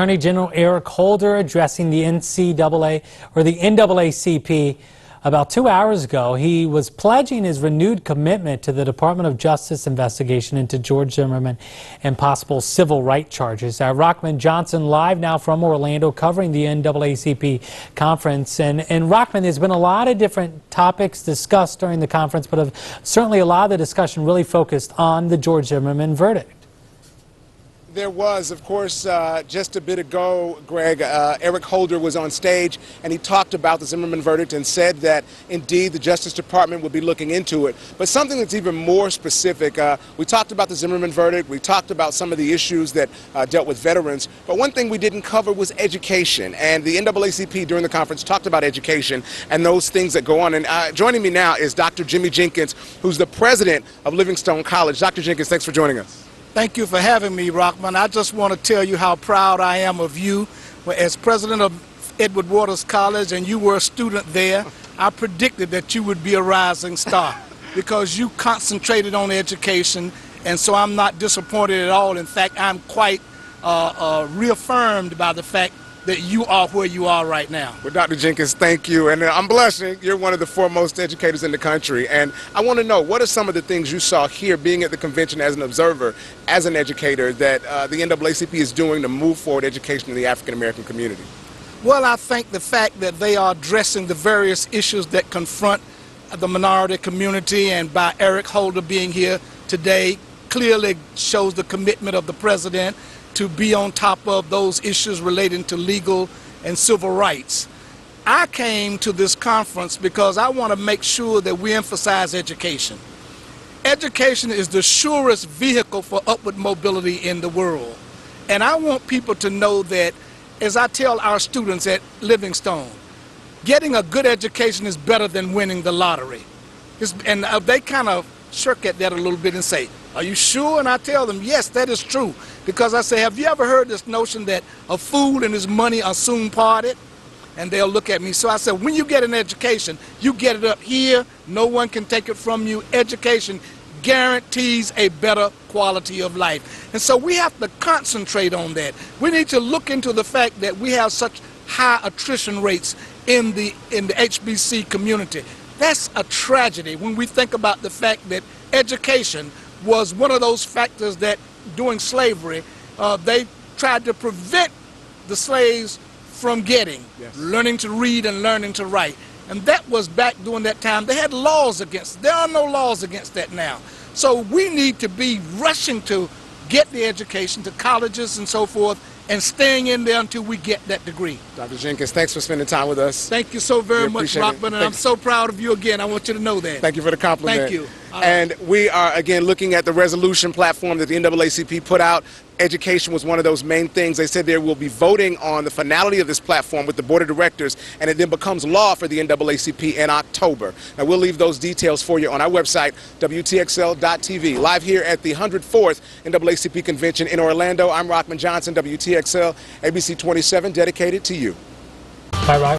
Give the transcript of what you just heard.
Attorney General Eric Holder addressing the NAACP about 2 hours ago. He was pledging his renewed commitment to the Department of Justice investigation into George Zimmerman and possible civil rights charges. Rockman Johnson live now from Orlando covering the NAACP conference. And Rockman, there's been a lot of different topics discussed during the conference, but certainly a lot of the discussion really focused on the George Zimmerman verdict. There was, of course, just a bit ago, Greg, Eric Holder was on stage and he talked about the Zimmerman verdict and said that indeed the Justice Department would be looking into it. But something that's even more specific, we talked about the Zimmerman verdict, we talked about some of the issues that dealt with veterans, but one thing we didn't cover was education. And the NAACP during the conference talked about education and those things that go on. And joining me now is Dr. Jimmy Jenkins, who's the president of Livingstone College. Dr. Jenkins, thanks for joining us. Thank you for having me, Rockman. I just want to tell you how proud I am of you. As president of Edward Waters College, and you were a student there, I predicted that you would be a rising star because you concentrated on education, and so I'm not disappointed at all. In fact, I'm quite reaffirmed by the fact that you are where you are right now. Well, Dr. Jenkins, thank you. And I'm blushing. You're one of the foremost educators in the country. And I want to know, what are some of the things you saw here, being at the convention as an observer, as an educator, that the NAACP is doing to move forward education in the African-American community? Well, I think the fact that they are addressing the various issues that confront the minority community, and by Eric Holder being here today, clearly shows the commitment of the president to be on top of those issues relating to legal and civil rights. I came to this conference because I want to make sure that we emphasize education. Education is the surest vehicle for upward mobility in the world. And I want people to know that, as I tell our students at Livingstone, getting a good education is better than winning the lottery. And they kind of shirk at that a little bit and say, "Are you sure?" And I tell them, yes, that is true. Because I say, have you ever heard this notion that a fool and his money are soon parted? And they'll look at me. So I said, when you get an education, you get it up here. No one can take it from you. Education guarantees a better quality of life. And so we have to concentrate on that. We need to look into the fact that we have such high attrition rates in the HBC community. That's a tragedy when we think about the fact that education was one of those factors that during slavery they tried to prevent the slaves from getting, learning to read and learning to write. And that was back during that time. They had laws against it. There are no laws against that now. So we need to be rushing to get the education to colleges and so forth, and staying in there until we get that degree. Dr. Jenkins, thanks for spending time with us. Thank you so very much, Rockman, and I'm so proud of you again. I want you to know that. Thank you for the compliment. Thank you. And we are, again, looking at the resolution platform that the NAACP put out. Education was one of those main things. They said they will be voting on the finality of this platform with the board of directors, and it then becomes law for the NAACP in October. Now, we'll leave those details for you on our website, WTXL.tv. Live here at the 104th NAACP convention in Orlando, I'm Rockman Johnson, WTXL, ABC 27, dedicated to you. Bye, Rock.